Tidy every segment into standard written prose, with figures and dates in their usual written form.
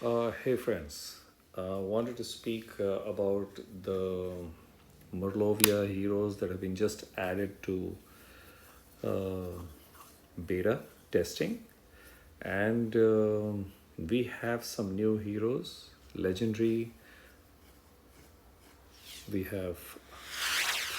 Hey friends, wanted to speak about the Morlovia heroes that have been just added to uh, beta testing, and we have some new heroes, legendary. We have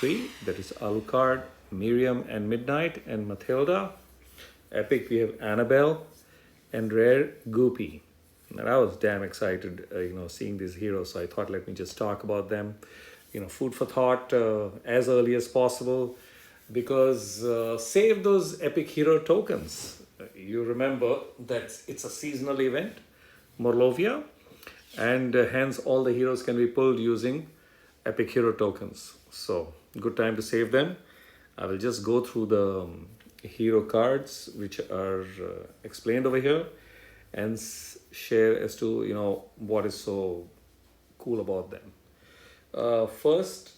three, that is Alucard, Miriam, and Midnight, and Matilda. Epic, we have Annabelle, and rare Guppy. And I was damn excited, seeing these heroes. So I thought, let me just talk about them. Food for thought as early as possible, because save those epic hero tokens. You remember that it's a seasonal event, Morlovia, and hence all the heroes can be pulled using epic hero tokens. So good time to save them. I will just go through the hero cards which are explained over here and share as to what is so cool about them. First,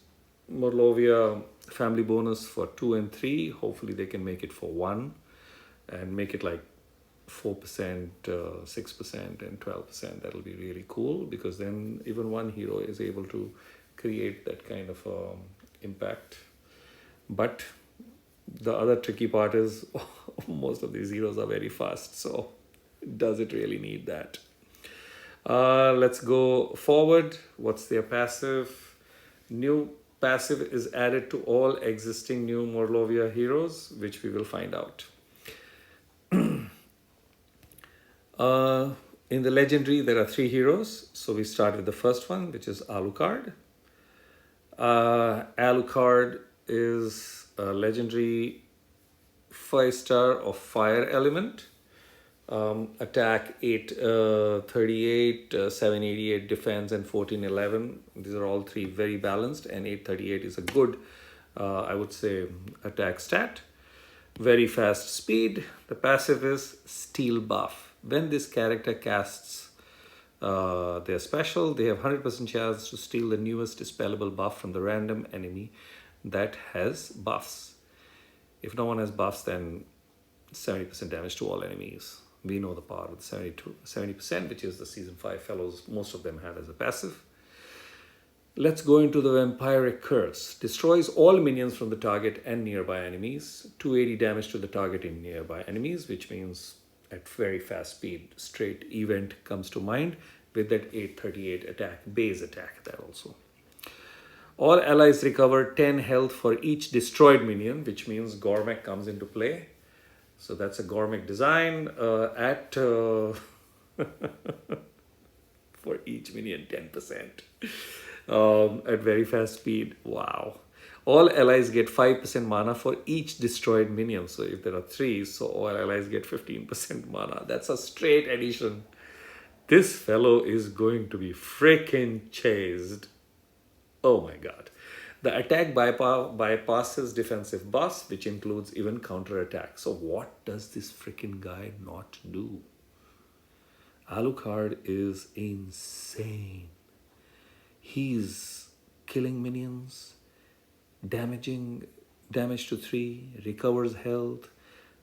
Morlovia family bonus for 2 and 3. Hopefully they can make it for 1 and make it like 4%, 6%, and 12%. That'll be really cool, because then even one hero is able to create that kind of impact. But the other tricky part is most of these heroes are very fast. So does it really need that? Let's go forward. What's their passive? New passive is added to all existing new Morlovia heroes, which we will find out. In the legendary, there are 3 heroes. So we start with the first one, which is Alucard. Alucard is a legendary 5-star of fire element. Attack 838, 788 defense, and 1411. These are all 3 very balanced, and 838 is a good, I would say, attack stat. Very fast speed. The passive is steal buff. When this character casts their special, they have 100% chance to steal the newest dispellable buff from the random enemy that has buffs. If no one has buffs, then 70% damage to all enemies. We know the power of the 70%, which is the Season 5 fellows, most of them have as a passive. Let's go into the Vampiric Curse. Destroys all minions from the target and nearby enemies. 280 damage to the target and nearby enemies, which means at very fast speed, straight event comes to mind with that 838 attack, base attack that also. All allies recover 10 health for each destroyed minion, which means Gourmet comes into play. So that's a Gourmet design for each minion 10% at very fast speed. Wow. All allies get 5% mana for each destroyed minion. So if there are 3, so all allies get 15% mana. That's a straight addition. This fellow is going to be freaking chased. Oh my god. The attack bypasses defensive buffs, which includes even counter attack. So what does this freaking guy not do? Alucard is insane. He's killing minions, damage to 3, recovers health,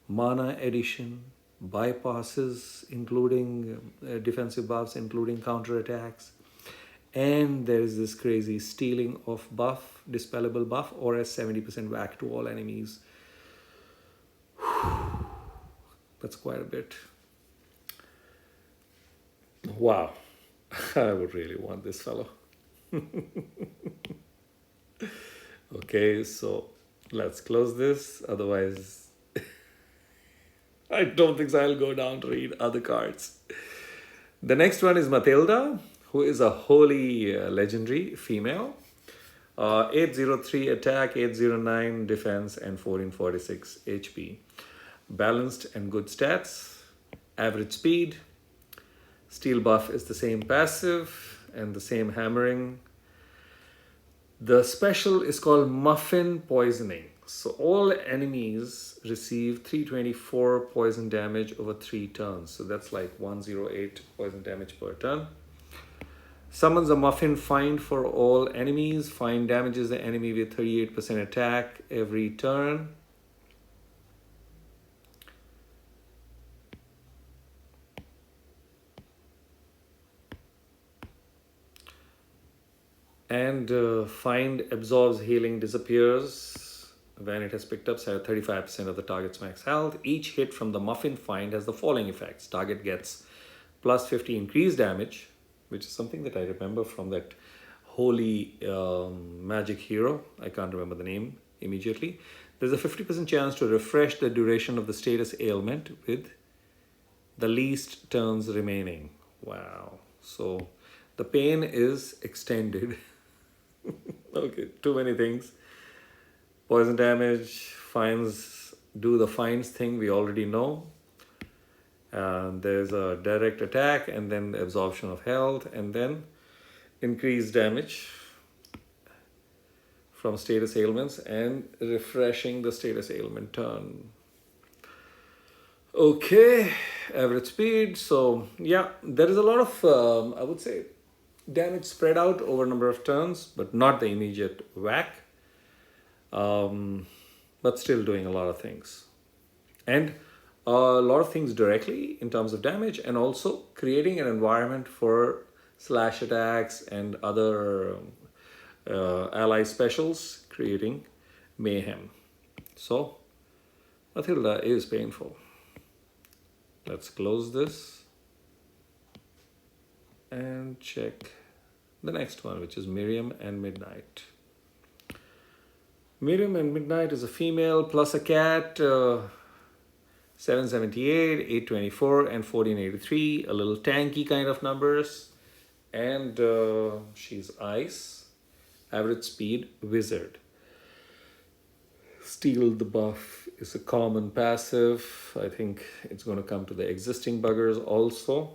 mana addition, bypasses including defensive buffs, including counter attacks. And there is this crazy stealing of buff, dispellable buff, or a 70% whack to all enemies. That's quite a bit. Wow. I would really want this fellow. Okay, so let's close this. Otherwise, I don't think I'll go down to read other cards. The next one is Matilda, who is a holy legendary female. 803 attack, 809 defense, and 1446 HP. Balanced and good stats. Average speed. Steel buff is the same passive and the same hammering. The special is called Muffin Poisoning. So all enemies receive 324 poison damage over 3 turns. So that's like 108 poison damage per turn. Summons a Muffin Find for all enemies. Find damages the enemy with 38% attack every turn. And find absorbs healing disappears when it has picked up 35% of the target's max health. Each hit from the muffin find has the following effects. Target gets plus 50 increased damage, which is something that I remember from that holy magic hero. I can't remember the name immediately. There's a 50% chance to refresh the duration of the status ailment with the least turns remaining. Wow. So the pain is extended. Okay, too many things. Poison damage, fines, do the fines thing we already know. There's a direct attack and then the absorption of health and then increased damage from status ailments and refreshing the status ailment turn. Okay, average speed. So yeah, there is a lot of, I would say, damage spread out over a number of turns, but not the immediate whack. But still doing a lot of things. And a lot of things directly in terms of damage, and also creating an environment for slash attacks and other ally specials, creating mayhem. So Matilda is painful. Let's close this and check the next one, which is Miriam and Midnight. Miriam and Midnight is a female plus a cat, 778, 824, and 1483. A little tanky kind of numbers. And she's ice. Average speed, wizard. Steal the buff is a common passive. I think it's going to come to the existing buggers also.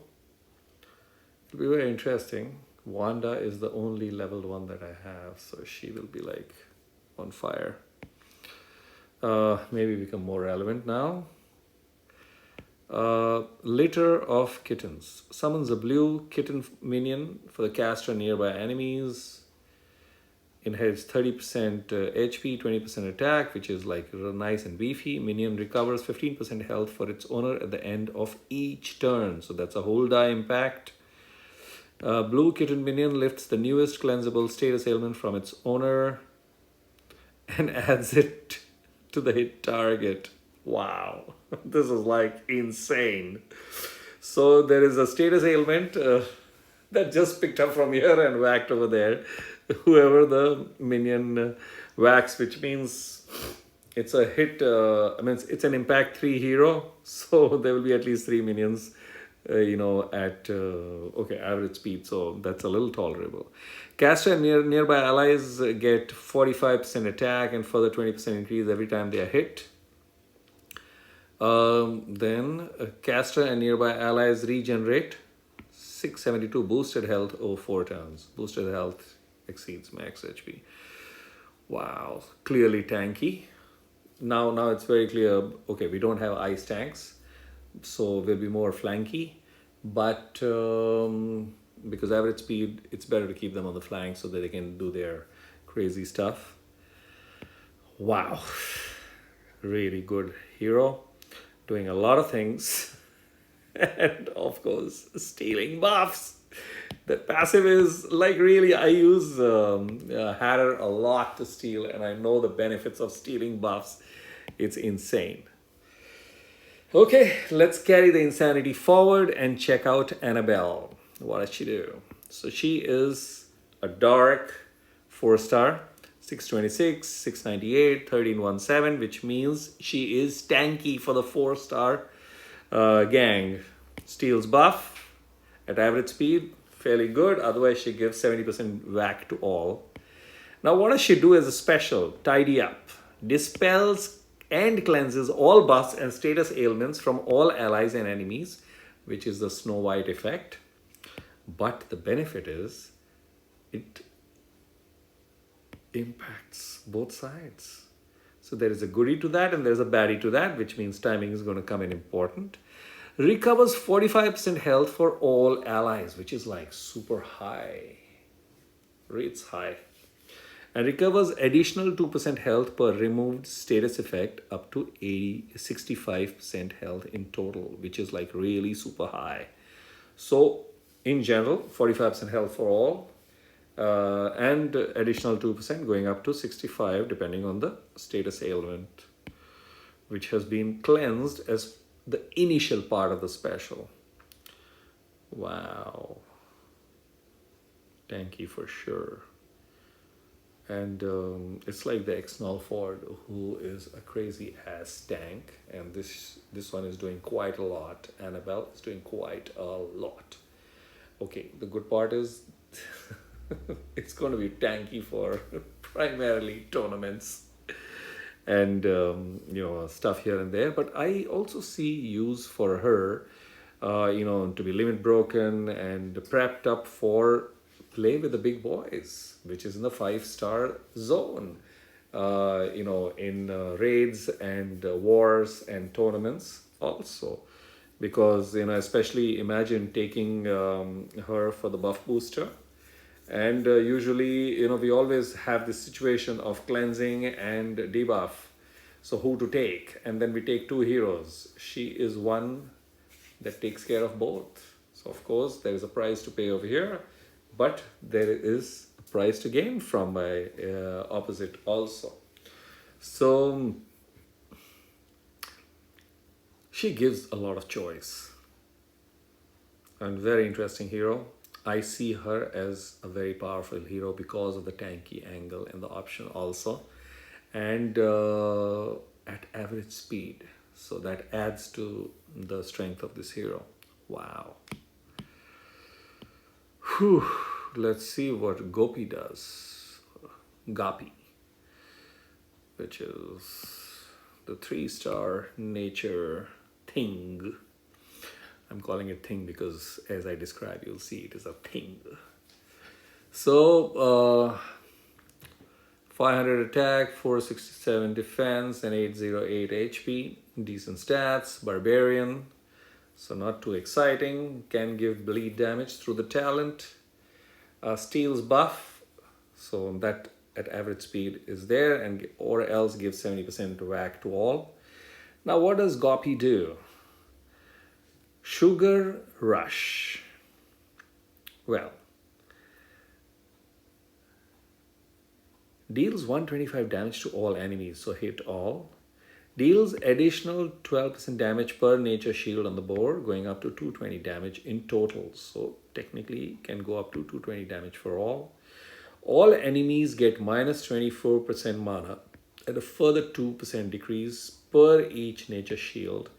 It'll be very interesting. Wanda is the only leveled one that I have, so she will be like on fire. Maybe become more relevant now. Litter of kittens. Summons a blue kitten minion for the caster nearby enemies. Inherits 30% HP, 20% attack, which is like nice and beefy. Minion recovers 15% health for its owner at the end of each turn. So that's a whole die impact. Blue kitten minion lifts the newest cleansable status ailment from its owner and adds it to the hit target. Wow, this is like insane. So there is a status ailment that just picked up from here and whacked over there. Whoever the minion whacks, which means it's a hit, it's an impact 3 hero. So there will be at least 3 minions, at, average speed. So that's a little tolerable. Caster and nearby allies get 45% attack and further 20% increase every time they are hit. Then caster and nearby allies regenerate 672 boosted health over 4 turns. Boosted health exceeds max HP. Wow, clearly tanky. Now it's very clear, okay, we don't have ice tanks, so we'll be more flanky, but because average speed, it's better to keep them on the flank so that they can do their crazy stuff. Wow, really good hero, doing a lot of things, and of course, stealing buffs. The passive is like, really, I use Hatter a lot to steal, and I know the benefits of stealing buffs. It's insane. Okay, let's carry the insanity forward and check out Annabelle. What does she do? So she is a dark 4-star, 626, 698, 1317, which means she is tanky for the 4-star gang. Steals buff at average speed, fairly good. Otherwise, she gives 70% whack to all. Now, what does she do as a special? Tidy up. Dispels and cleanses all buffs and status ailments from all allies and enemies, which is the Snow White effect. But the benefit is it impacts both sides. So there is a goodie to that and there's a baddie to that, which means timing is going to come in important. Recovers 45% health for all allies, which is like super high. Rates high. And recovers additional 2% health per removed status effect up to 65% health in total, which is like really super high. So in general, 45% health for all. and additional 2% going up to 65 depending on the status ailment, which has been cleansed as the initial part of the special. Wow. Tanky for sure. And it's like the X-Null Ford, who is a crazy ass tank, and this one is doing quite a lot. Annabelle is doing quite a lot. Okay, the good part is it's going to be tanky for primarily tournaments and stuff here and there. But I also see use for her, to be limit broken and prepped up for play with the big boys, which is in the 5-star zone, in raids and wars and tournaments also. Because, especially imagine taking her for the buff booster. And usually, we always have this situation of cleansing and debuff. So who to take? And then we take 2 heroes. She is one that takes care of both. So of course, there is a price to pay over here. But there is a price to gain from my opposite also. So she gives a lot of choice. And very interesting hero. I see her as a very powerful hero because of the tanky angle and the option also. And at average speed. So that adds to the strength of this hero. Wow. Whew. Let's see what Guppy does. Guppy, which is the 3-star nature thing. I'm calling it thing because as I describe, you'll see it is a thing. So 500 attack, 467 defense, and 808 HP. Decent stats. Barbarian. So not too exciting. Can give bleed damage through the talent. Steals buff. So that at average speed is there, and or else gives 70% whack to all. Now what does Guppy do? Sugar Rush. Well, deals 125 damage to all enemies, so hit all. Deals additional 12% damage per nature shield on the board, going up to 220 damage in total. So technically can go up to 220 damage for all. All enemies get minus 24% mana and a further 2% decrease per each nature shield.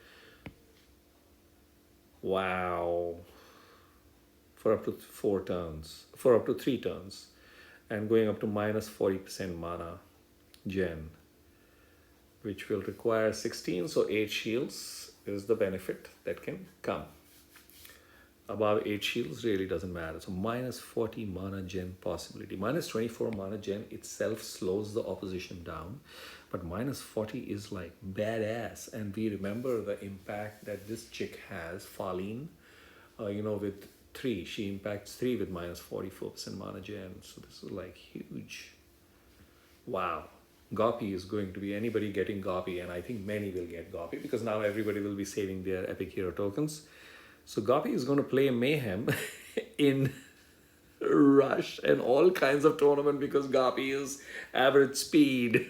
Wow. For up to 4 turns. For up to 3 turns. And going up to minus 40% mana gen, which will require 16, so 8 shields is the benefit that can come. Above 8 shields really doesn't matter. So minus 40 mana gen possibility. Minus 24 mana gen itself slows the opposition down, but minus 40 is like badass. And we remember the impact that this chick has, Faline, with 3. She impacts 3 with minus 44% mana gen. So this is like huge. Wow. Guppy is going to be anybody getting Guppy, and I think many will get Guppy because now everybody will be saving their epic hero tokens. So Guppy is going to play mayhem in Rush and all kinds of tournament because Guppy is average speed.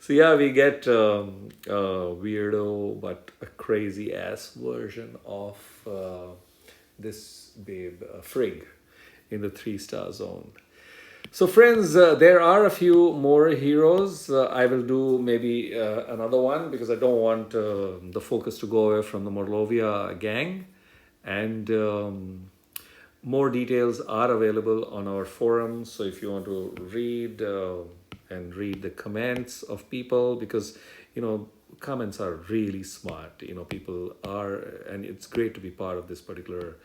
So yeah, we get a weirdo but a crazy ass version of this babe Frigg in the 3-star zone. So friends, there are a few more heroes. I will do maybe another one because I don't want the focus to go away from the Morlovia gang. And more details are available on our forum. So if you want to read and read the comments of people, because, comments are really smart. People are, and it's great to be part of this particular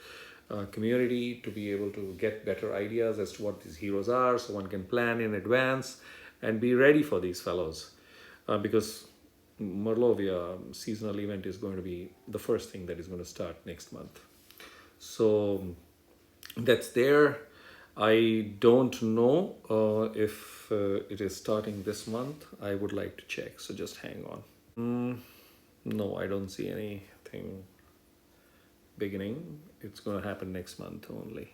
community to be able to get better ideas as to what these heroes are, so one can plan in advance and be ready for these fellows, because Morlovia seasonal event is going to be the first thing that is going to start next month. So that's there. I don't know if it is starting this month. I would like to check, so just hang on. No, I don't see anything beginning. It's going to happen next month only.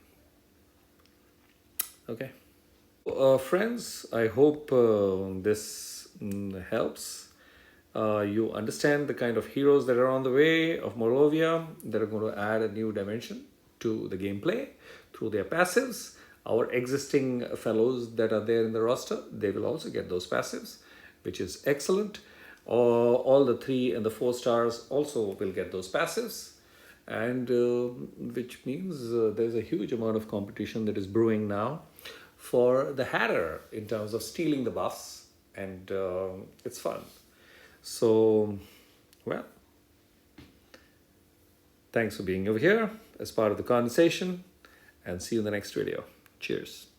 Okay. Friends, I hope this helps. You understand the kind of heroes that are on the way of Morlovia that are going to add a new dimension to the gameplay through their passives. Our existing fellows that are there in the roster, they will also get those passives, which is excellent. All the 3 and the 4 stars also will get those passives, and which means there's a huge amount of competition that is brewing now for the Hatter in terms of stealing the buffs, and it's fun. So, well, thanks for being over here as part of the conversation, and see you in the next video. Cheers.